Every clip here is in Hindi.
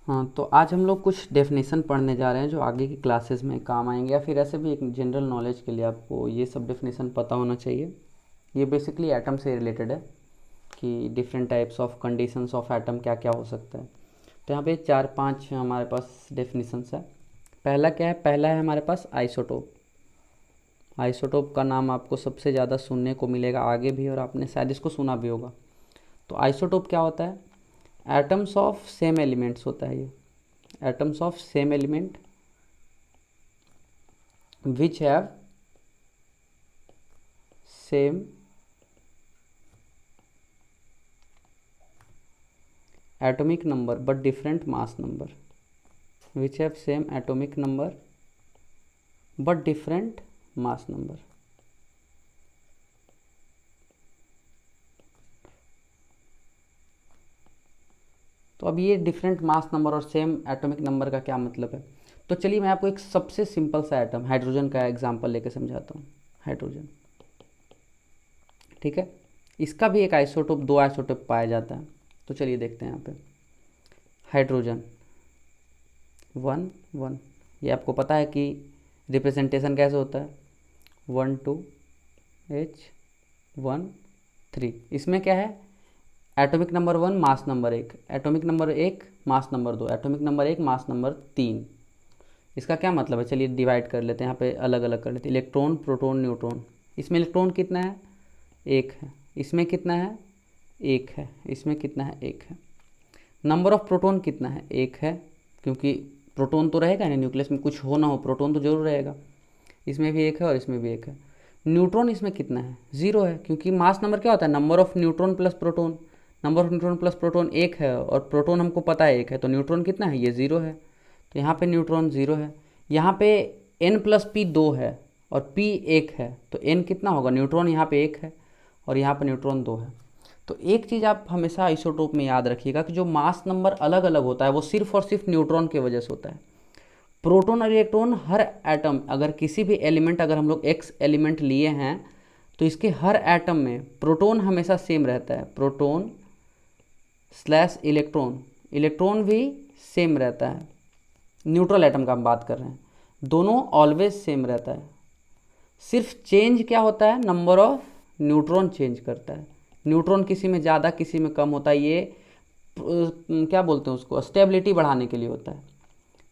हाँ, तो आज हम लोग कुछ डेफिनेशन पढ़ने जा रहे हैं जो आगे की क्लासेस में काम आएंगे, या फिर ऐसे भी एक जनरल नॉलेज के लिए आपको ये सब डेफिनेशन पता होना चाहिए। ये बेसिकली एटम से रिलेटेड है कि different types of conditions of atom क्या क्या हो सकता है। तो यहाँ पे 4-5 हमारे पास डेफिनेशंस है। पहला क्या है? पहला है हमारे पास आइसोटोप। आइसोटोप का नाम आपको सबसे ज़्यादा सुनने को मिलेगा आगे भी, और आपने शायद इसको सुना भी होगा। तो आइसोटोप क्या होता है? एटम्स ऑफ सेम एलिमेंट्स होता है ये। Atoms of same element which have same atomic number but different mass number, which have same atomic number but different mass number। तो अब ये डिफरेंट मास नंबर और सेम एटॉमिक नंबर का क्या मतलब है? तो चलिए मैं आपको एक सबसे सिंपल सा एटम हाइड्रोजन का एग्जांपल लेके समझाता हूँ। हाइड्रोजन, ठीक है, इसका भी एक आइसोटोप, 2 आइसोटोप पाया जाता है। तो चलिए देखते हैं यहाँ पे। हाइड्रोजन 1 1, ये आपको पता है कि रिप्रेजेंटेशन कैसे होता है? 1 2 H 1 3। इसमें क्या है? Atomic number 1 mass number 1, atomic number 1 mass number 2, atomic number 1 mass number 3। इसका क्या मतलब है? चलिए डिवाइड कर लेते हैं, यहाँ पे अलग अलग कर लेते हैं। Electron, proton, neutron. इसमें इलेक्ट्रॉन कितना है? 1 है। इसमें कितना है? 1 है। इसमें कितना है? 1 है। नंबर ऑफ प्रोटॉन कितना है? 1 है, क्योंकि प्रोटॉन तो रहेगा ना, न्यूक्लियस में कुछ हो ना हो प्रोटॉन तो जरूर रहेगा। इसमें भी 1 है और इसमें भी 1 है। न्यूट्रॉन इसमें कितना है? 0 है, क्योंकि मास नंबर क्या होता है? Number of neutron plus proton. Number of neutron plus proton 1 है, और प्रोटॉन हमको पता है 1 है, तो न्यूट्रॉन कितना है? ये 0 है। तो यहाँ पे न्यूट्रॉन 0 है। यहाँ पे n प्लस पी 2 है और p 1 है, तो n कितना होगा? न्यूट्रॉन यहाँ पे 1 है और यहाँ पे न्यूट्रॉन 2 है। तो एक चीज़ आप हमेशा आइसोटोप में याद रखिएगा कि जो मास नंबर अलग अलग होता है वो सिर्फ और सिर्फ न्यूट्रॉन की वजह से होता है। प्रोटॉन और इलेक्ट्रॉन, हर एटम, अगर किसी भी एलिमेंट, अगर हम लोग x एलिमेंट लिए हैं तो इसके हर एटम में प्रोटॉन हमेशा सेम रहता है। प्रोटॉन स्लैश इलेक्ट्रॉन, इलेक्ट्रॉन भी सेम रहता है। न्यूट्रल एटम का हम बात कर रहे हैं, दोनों ऑलवेज सेम रहता है। सिर्फ चेंज क्या होता है? नंबर ऑफ न्यूट्रॉन चेंज करता है। न्यूट्रॉन किसी में ज़्यादा किसी में कम होता है। ये क्या बोलते हैं उसको? स्टेबिलिटी बढ़ाने के लिए होता है।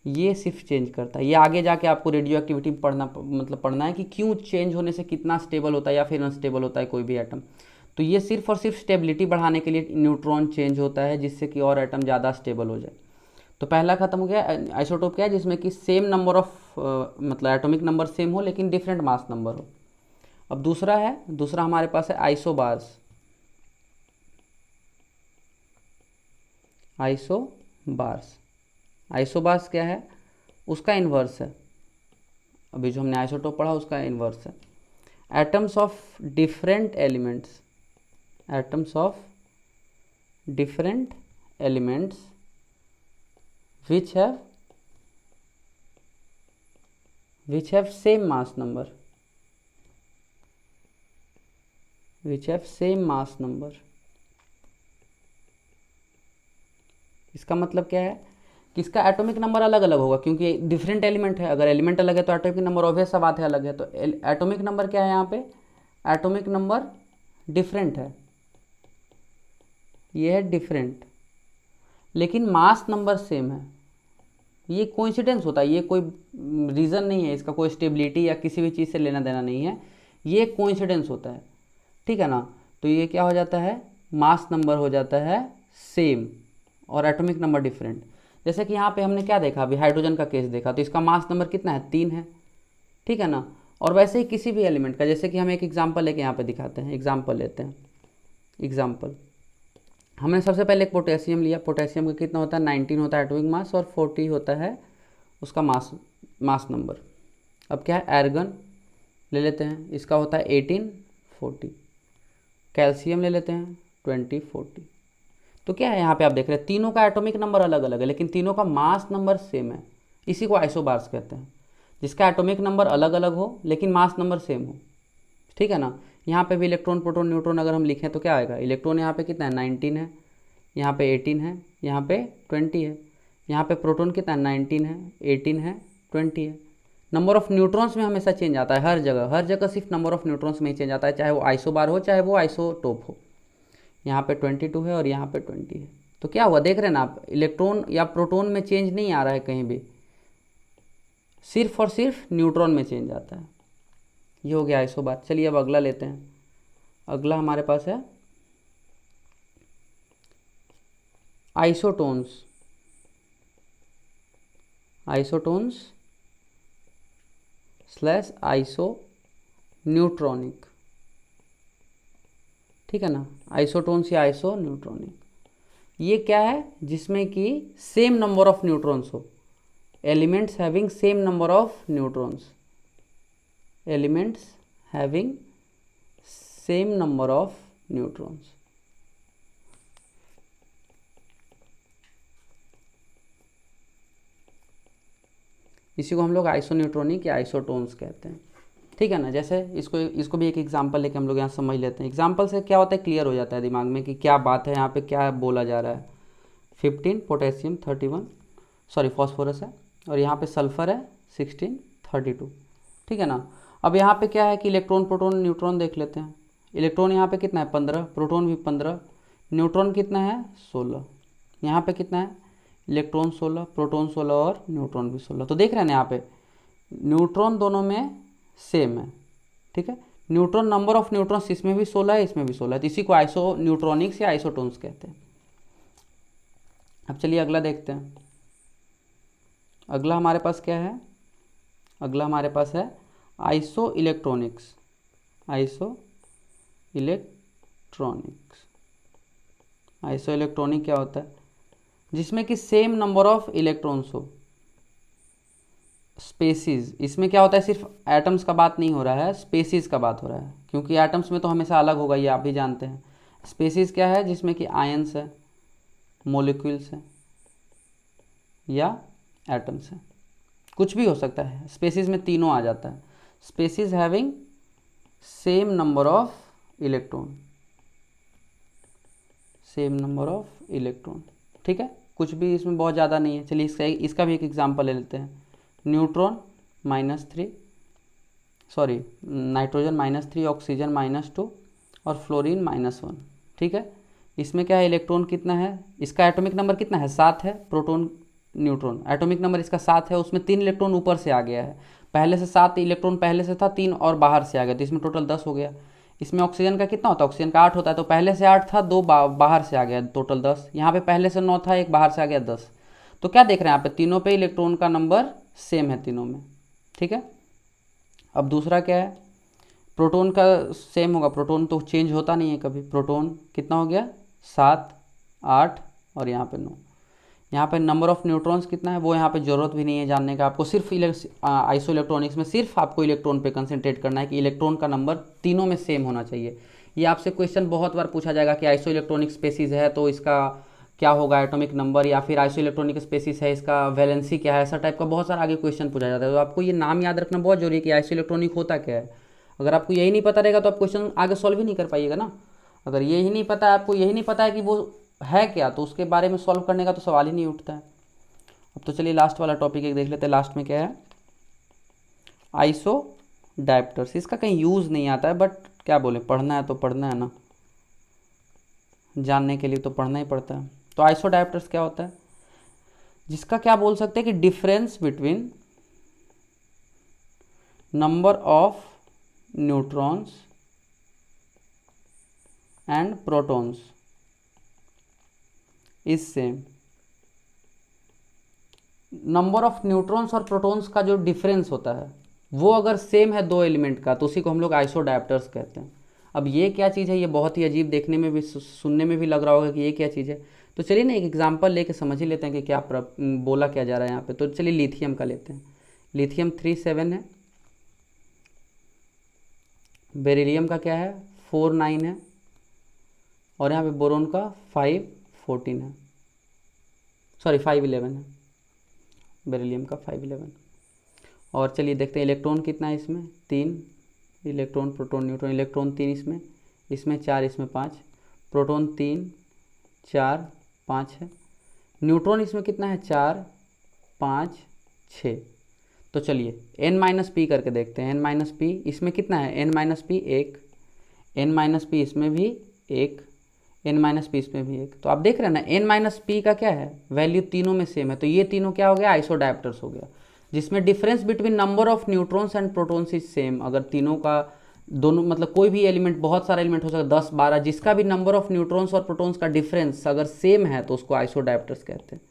ये सिर्फ चेंज करता है। ये आगे जाके आपको रेडियो एक्टिविटी पढ़ना है कि क्यों चेंज होने से कितना स्टेबल होता है या फिर अनस्टेबल होता है कोई भी एटम। तो ये सिर्फ और सिर्फ स्टेबिलिटी बढ़ाने के लिए न्यूट्रॉन चेंज होता है, जिससे कि और एटम ज़्यादा स्टेबल हो जाए। तो पहला खत्म हो गया। आइसोटोप क्या है? जिसमें कि सेम नंबर ऑफ मतलब एटॉमिक नंबर सेम हो लेकिन डिफरेंट मास नंबर हो। अब दूसरा है, दूसरा हमारे पास है आइसोबार्स। आइसोबार्स, आइसोबार्स क्या है? उसका इन्वर्स है। अभी जो हमने आइसोटोप पढ़ा उसका इन्वर्स है। Atoms of different elements, atoms of different elements which have same mass number, which have same mass number। इसका मतलब क्या है कि इसका एटॉमिक नंबर अलग अलग होगा, क्योंकि डिफरेंट एलिमेंट है। अगर एलिमेंट अलग है तो एटॉमिक नंबर ऑब्वियस सा बात है अलग है। तो एटॉमिक नंबर क्या है यहाँ पे? एटॉमिक नंबर डिफरेंट है, ये है डिफरेंट, लेकिन मास नंबर सेम है। ये कोइंसिडेंस होता है, ये कोई रीज़न नहीं है, इसका कोई स्टेबिलिटी या किसी भी चीज़ से लेना देना नहीं है, ये कोइंसिडेंस होता है, ठीक है ना। तो ये क्या हो जाता है? मास नंबर हो जाता है सेम और एटॉमिक नंबर डिफरेंट। जैसे कि यहाँ पे हमने क्या देखा? अभी हाइड्रोजन का केस देखा, तो इसका मास नंबर कितना है? 3 है, ठीक है ना। और वैसे ही किसी भी एलिमेंट का, जैसे कि हम एक एग्जाम्पल लेके यहाँ पे दिखाते हैं। एग्जाम्पल लेते हैं। एग्जाम्पल, हमने सबसे पहले एक पोटेशियम लिया। पोटेशियम का कितना होता है? 19 होता है एटॉमिक मास और 40 होता है उसका मास नंबर। अब क्या है? आर्गन ले लेते हैं, इसका होता है 18 40। कैल्शियम ले लेते हैं 20 40। तो क्या है यहाँ पे आप देख रहे हैं, तीनों का एटॉमिक नंबर अलग अलग है लेकिन तीनों का मास नंबर सेम है। इसी को आइसोबार्स कहते हैं, जिसका एटॉमिक नंबर अलग अलग हो लेकिन मास नंबर सेम हो, ठीक है ना। यहाँ पे भी इलेक्ट्रॉन, प्रोटॉन, न्यूट्रॉन अगर हम लिखें तो क्या आएगा? इलेक्ट्रॉन यहाँ पे कितना है? 19 है, यहाँ पे 18 है, यहाँ पे 20 है। यहाँ पे प्रोटॉन कितना 19 है, 18 है, 20 है। नंबर ऑफ न्यूट्रॉन्स में हमेशा चेंज आता है, हर जगह सिर्फ नंबर ऑफ न्यूट्रॉन्स में ही चेंज आता है, चाहे वो आइसोबार हो चाहे वो आइसोटोप हो। यहाँ पे 22 है और यहाँ पे 20 है। तो क्या हुआ, देख रहे हैं ना आप, इलेक्ट्रॉन या प्रोटॉन में चेंज नहीं आ रहा है कहीं भी, सिर्फ और सिर्फ न्यूट्रॉन में चेंज आता है। ये हो गया आइसोबार। चलिए अब अगला लेते हैं। अगला हमारे पास है isotones. Isotones slash iso neutronic, ठीक है ना, आइसोटोन्स या आइसो न्यूट्रॉनिक। ये क्या है, जिसमें कि सेम नंबर ऑफ न्यूट्रॉन्स हो, elements having same number of neutrons, elements having same number of neutrons. इसी को हम लोग आइसोन्यूट्रॉनिक या आइसोटोन्स कहते हैं, ठीक है ना। जैसे इसको भी एक एग्जांपल लेके हम लोग यहाँ समझ लेते हैं। एग्जांपल से क्या होता है, क्लियर हो जाता है दिमाग में कि क्या बात है, यहाँ पे क्या बोला जा रहा है। 15 पोटेशियम 31 फॉस्फोरस है, और यहाँ पे सल्फर है 16 32, ठीक है ना। अब यहाँ पे क्या है कि इलेक्ट्रॉन प्रोटॉन न्यूट्रॉन देख लेते हैं। इलेक्ट्रॉन यहाँ पे कितना है 15, प्रोटॉन भी 15, न्यूट्रॉन कितना है 16। यहाँ पे कितना है, इलेक्ट्रॉन 16, प्रोटॉन 16 और न्यूट्रॉन भी 16। तो देख रहे हैं ना यहाँ पे न्यूट्रॉन दोनों में सेम है, ठीक है। न्यूट्रॉन, नंबर ऑफ न्यूट्रॉन्स इसमें भी 16 है, इसमें भी 16 है, तो इसी को आइसो न्यूट्रॉनिक्स या आइसोटोन्स कहते हैं। अब चलिए अगला देखते हैं। अगला हमारे पास क्या है, अगला हमारे पास है iso electronics. Iso electronics, iso electronic क्या होता है, जिसमें कि सेम नंबर ऑफ इलेक्ट्रॉन्स हो, स्पेसीज। इसमें क्या होता है, सिर्फ एटम्स का बात नहीं हो रहा है, स्पेसीज का बात हो रहा है, क्योंकि एटम्स में तो हमेशा अलग होगा, ये आप भी जानते हैं। स्पेसीज क्या है, जिसमें कि आयंस है, मोलिक्यूल्स है या एटम्स है, कुछ भी हो सकता है। स्पेसीज में तीनों आ जाता है। Species having same number of electron, same number of electron, ठीक है। कुछ भी इसमें बहुत ज़्यादा नहीं है। चलिए इसका भी एक एग्जांपल ले लेते हैं। न्यूट्रॉन -3, नाइट्रोजन -3, ऑक्सीजन -2 और फ्लोरीन -1, ठीक है। इसमें क्या है, इलेक्ट्रॉन कितना है, इसका एटॉमिक नंबर कितना है 7 है। प्रोटॉन न्यूट्रॉन एटॉमिक नंबर इसका 7 है, उसमें 3 इलेक्ट्रॉन ऊपर से आ गया है, पहले से 7 इलेक्ट्रॉन पहले से था, 3 और बाहर से आ गया, तो इसमें टोटल 10 हो गया। इसमें ऑक्सीजन का कितना होता है, ऑक्सीजन का 8 होता है, तो पहले से 8 था, 2 बाहर से आ गया, टोटल 10। यहाँ पे पहले से 9 था, 1 बाहर से आ गया, 10। तो क्या देख रहे हैं यहाँ पे, तीनों पे इलेक्ट्रॉन का नंबर सेम है तीनों में, ठीक है। अब दूसरा क्या है, प्रोटॉन का सेम होगा, प्रोटॉन तो चेंज होता नहीं है कभी। प्रोटॉन कितना हो गया 7 8 और यहाँ पे 9। यहाँ पे नंबर ऑफ न्यूट्रॉन्स कितना है वो यहाँ पे ज़रूरत भी नहीं है जानने का आपको, सिर्फ आइसो इलेक्ट्रॉनिक्स में सिर्फ आपको इलेक्ट्रॉन पे कंसंट्रेट करना है कि इलेक्ट्रॉन का नंबर तीनों में सेम होना चाहिए। ये आपसे क्वेश्चन बहुत बार पूछा जाएगा कि आइसो इलेक्ट्रॉनिक स्पेसीज है तो इसका क्या होगा एटॉमिक नंबर, या फिर आइसो इलेक्ट्रॉनिक स्पेसीज है इसका वैलेंसी क्या है, ऐसा टाइप का बहुत सारा आगे क्वेश्चन पूछा जाता है। तो आपको ये नाम याद रखना बहुत जरूरी है कि आइसो इलेक्ट्रॉनिक होता क्या है। अगर आपको यही नहीं पता रहेगा तो आप क्वेश्चन आगे सॉल्व ही नहीं कर पाइएगा ना। अगर यही नहीं पता है, आपको यही नहीं पता है कि वो है क्या, तो उसके बारे में सॉल्व करने का तो सवाल ही नहीं उठता है। अब तो चलिए लास्ट वाला टॉपिक एक देख लेते हैं। लास्ट में क्या है, आइसो डायप्टर्स। इसका कहीं यूज़ नहीं आता है, बट क्या बोले, पढ़ना है तो पढ़ना है ना, जानने के लिए तो पढ़ना ही पड़ता है। तो आइसो डायप्टर्स क्या होता है, जिसका क्या बोल सकते हैं कि difference between number of neutrons and protons is same. Number of neutrons और प्रोटॉन्स का जो डिफरेंस होता है वो अगर सेम है दो एलिमेंट का, तो उसी को हम लोग आइसो डायप्टर्स कहते हैं। अब ये क्या चीज़ है, ये बहुत ही अजीब देखने में भी, सुनने में भी लग रहा होगा कि ये क्या चीज़ है। तो चलिए ना एक एग्जांपल लेके समझ ही लेते हैं कि क्या बोला क्या जा रहा है यहाँ पे। तो चलिए लिथियम का लेते हैं। लिथियम 37 है, बेरिलियम का क्या है 49 है, और यहाँ पे बोरोन का 511 है, 511 है, बेरिलियम का 511। और चलिए देखते हैं इलेक्ट्रॉन कितना है इसमें, 3 इलेक्ट्रॉन, प्रोटॉन न्यूट्रॉन। इलेक्ट्रॉन 3 इसमें 4, इसमें 5, प्रोटॉन 3 4 5 है, न्यूट्रॉन इसमें कितना है, 4 5 6। तो चलिए n माइनस पी करके देखते हैं। n माइनस पी इसमें कितना है, n minus P 1, n minus P इसमें भी 1, n माइनस पी इसमें भी 1। तो आप देख रहे हैं ना n माइनस पी का क्या है, वैल्यू तीनों में सेम है। तो ये तीनों क्या हो गया, आइसोडाइप्टर्स हो गया, जिसमें difference between number of neutrons and protons is same. अगर तीनों का दोनों मतलब कोई भी एलिमेंट, बहुत सारा एलिमेंट हो सकता है 10 12, जिसका भी नंबर ऑफ न्यूट्रॉन्स और प्रोटॉन्स का डिफरेंस अगर सेम है तो उसको आइसोडाइप्टर्स कहते हैं।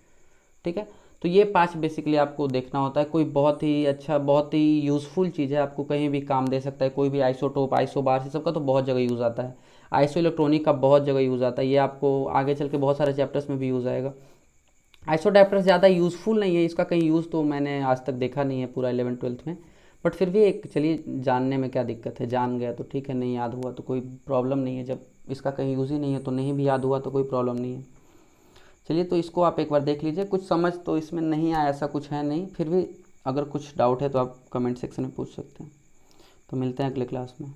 ठीक है, तो ये 5 बेसिकली आपको देखना होता है। कोई बहुत ही अच्छा, बहुत ही यूज़फुल चीज़ है, आपको कहीं भी काम दे सकता है। कोई भी आइसोटोप, आइसोबार, सबका तो बहुत जगह यूज़ आता है। आइसो इलेक्ट्रॉनिक का बहुत जगह यूज़ आता है, ये आपको आगे चल के बहुत सारे चैप्टर्स में भी यूज़ आएगा। आइसोडाइप्टर्स ज़्यादा यूज़फुल नहीं है, इसका कहीं यूज़ तो मैंने आज तक देखा नहीं है पूरा 11th-12th में, बट फिर भी एक चलिए जानने में क्या दिक्कत है, जान गया तो ठीक है, नहीं याद हुआ तो कोई प्रॉब्लम नहीं है। जब इसका कहीं यूज़ ही नहीं है तो नहीं भी याद हुआ तो कोई प्रॉब्लम नहीं है। चलिए तो इसको आप एक बार देख लीजिए, कुछ समझ तो इसमें नहीं आया ऐसा कुछ है नहीं, फिर भी अगर कुछ डाउट है तो आप कमेंट सेक्शन में पूछ सकते हैं। तो मिलते हैं अगले क्लास में।